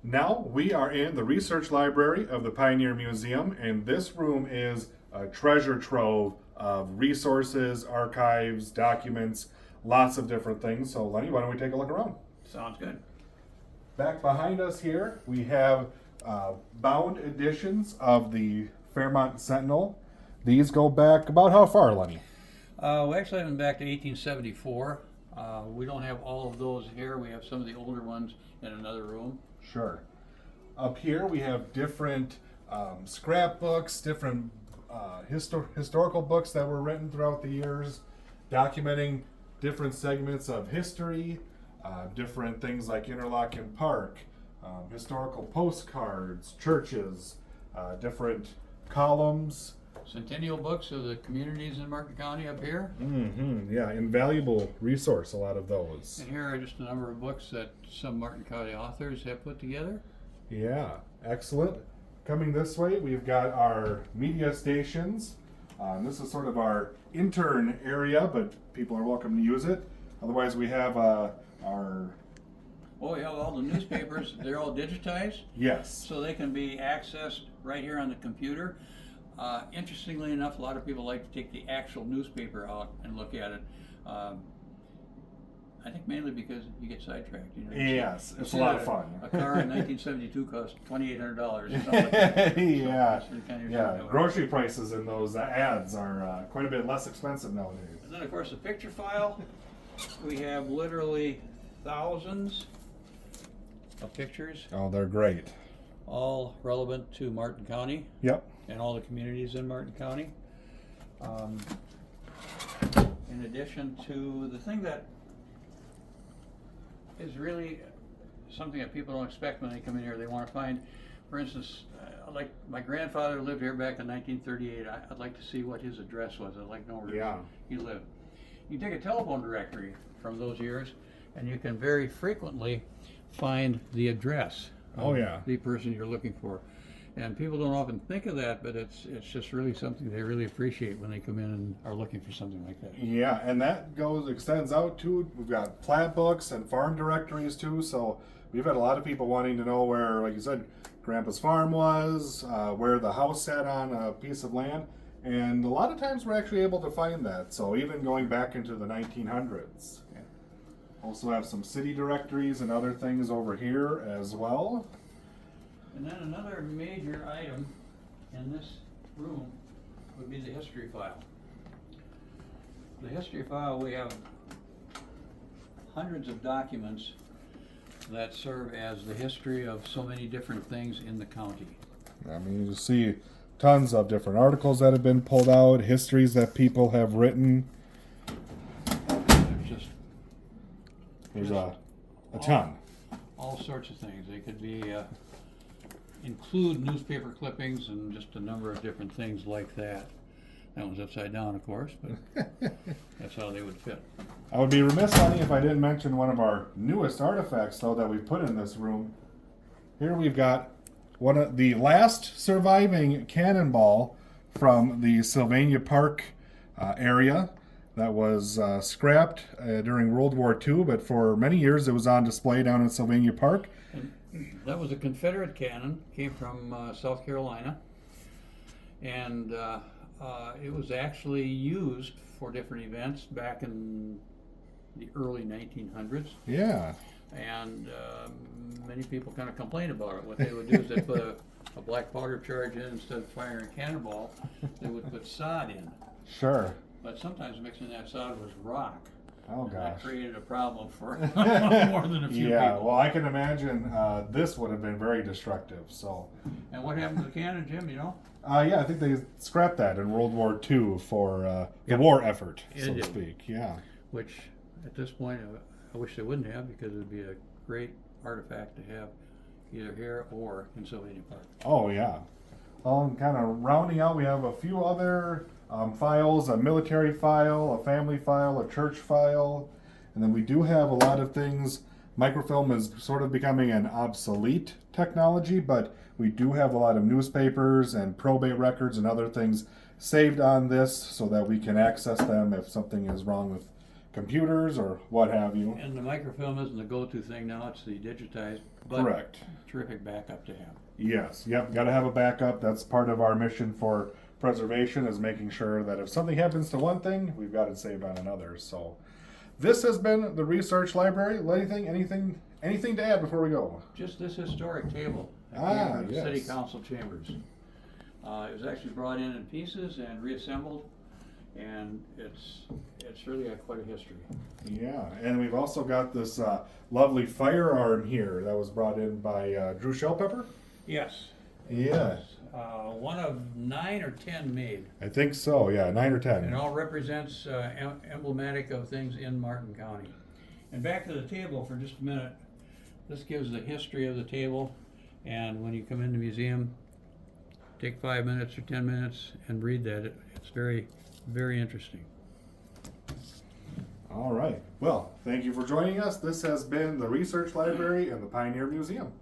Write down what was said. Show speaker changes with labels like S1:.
S1: Now we are in the research library of the Pioneer Museum, and this room is a treasure trove of resources, archives, documents, lots of different things. So Lenny, why don't we take a look around?
S2: Sounds good.
S1: Back behind us here, we have bound editions of the Fairmont Sentinel. These go back about how far, Lenny?
S2: We actually have them back to 1874. We don't have all of those here. We have some of the older ones in another room.
S1: Sure. Up here we have different scrapbooks, different historical books that were written throughout the years, documenting different segments of history, different things like Interlochen Park, historical postcards, churches, different columns.
S2: Centennial books of the communities in Martin County up here.
S1: Yeah, invaluable resource, a lot of those.
S2: And here are just a number of books that some Martin County authors have put together.
S1: Yeah, excellent. Coming this way, we've got our media stations. This is sort of our intern area, but people are welcome to use it. Otherwise, we have our...
S2: Oh, we have all the newspapers. They're all digitized,
S1: Yes.
S2: so they can be accessed right here on the computer. Interestingly enough, a lot of people like to take the actual newspaper out and look at it. I think mainly because you get sidetracked. You know,
S1: Yes,
S2: you
S1: it's a
S2: see
S1: lot
S2: that
S1: of fun.
S2: A car in 1972 cost $2,800.
S1: Yeah,
S2: Yeah.
S1: grocery prices in those ads are quite a bit less expensive nowadays.
S2: And then, of course, the picture file. We have literally thousands of pictures,
S1: Oh, they're great.
S2: all relevant to Martin County
S1: Yep.
S2: and all the communities in Martin County. In addition to the thing that is really something that people don't expect when they come in here, they want to find, for instance, like my grandfather lived here back in 1938. I'd like to see what his address was. I'd like to know where he lived. You take a telephone directory from those years, and you can very frequently find the address
S1: Oh,
S2: of
S1: yeah.
S2: the person you're looking for. And people don't often think of that, but it's just really something they really appreciate when they come in and are looking for something like that.
S1: Yeah, and that extends out to, we've got plat books and farm directories too, so we've had a lot of people wanting to know where, like you said, Grandpa's farm was, where the house sat on a piece of land, and a lot of times we're actually able to find that, so even going back into the 1900s.
S2: Yeah.
S1: Also have some city directories and other things over here as well.
S2: And then another major item in this room would be the history file. The history file, we have hundreds of documents that serve as the history of so many different things in the county.
S1: I mean, you see tons of different articles that have been pulled out, histories that people have written. There's a ton.
S2: All sorts of things. They could be include newspaper clippings and just a number of different things like that. That one's upside down, of course, but that's how they would fit.
S1: I would be remiss, Lenny, if I didn't mention one of our newest artifacts, though, that we put in this room. Here we've got one of the last surviving cannonball from the Sylvania Park area that was scrapped during World War II, but for many years it was on display down in Sylvania Park.
S2: And that was a Confederate cannon, came from South Carolina, and it was actually used for different events back in the early 1900s.
S1: Yeah.
S2: And many people kind of complain about it. What they would do is they put a black powder charge in instead of firing a cannonball. They would put sod in.
S1: Sure.
S2: But sometimes mixing that sod was rock.
S1: Oh,
S2: And that
S1: gosh.
S2: created a problem for more than a few
S1: Yeah,
S2: people.
S1: well, I can imagine this would have been very destructive. So,
S2: And what happened to the cannon, Jim, you know?
S1: yeah, I think they scrapped that in World War II for the war effort,
S2: It
S1: so to
S2: did.
S1: speak. Yeah.
S2: Which, at this point, I wish they wouldn't have, because it would be a great artifact to have either here or in Sylvania Park.
S1: Oh, yeah. Well, and kind of rounding out, we have a few other files, a military file, a family file, a church file, and then we do have a lot of things. Microfilm is sort of becoming an obsolete technology, but we do have a lot of newspapers and probate records and other things saved on this so that we can access them if something is wrong with computers or what have you.
S2: And the microfilm isn't the go-to thing now, it's the digitized, but
S1: Correct.
S2: terrific backup to have.
S1: Yes, yep, got to have a backup. That's part of our mission for preservation, is making sure that if something happens to one thing, we've got it saved on another. So this has been the research library. Anything to add before we go?
S2: Just this historic table that came from the
S1: yes.
S2: city council chambers. It was actually brought in pieces and reassembled, and it's really quite a history.
S1: Yeah, and we've also got this lovely firearm here that was brought in by Drew Shellpepper.
S2: Yes.
S1: Yeah,
S2: One of 9 or 10 made.
S1: I think so. Yeah, 9 or 10.
S2: And it all represents emblematic of things in Martin County. And back to the table for just a minute. This gives the history of the table, and when you come in the museum, take 5 minutes or 10 minutes and read that. It's very, very interesting.
S1: All right. Well, thank you for joining us. This has been the Research Library and the Pioneer Museum.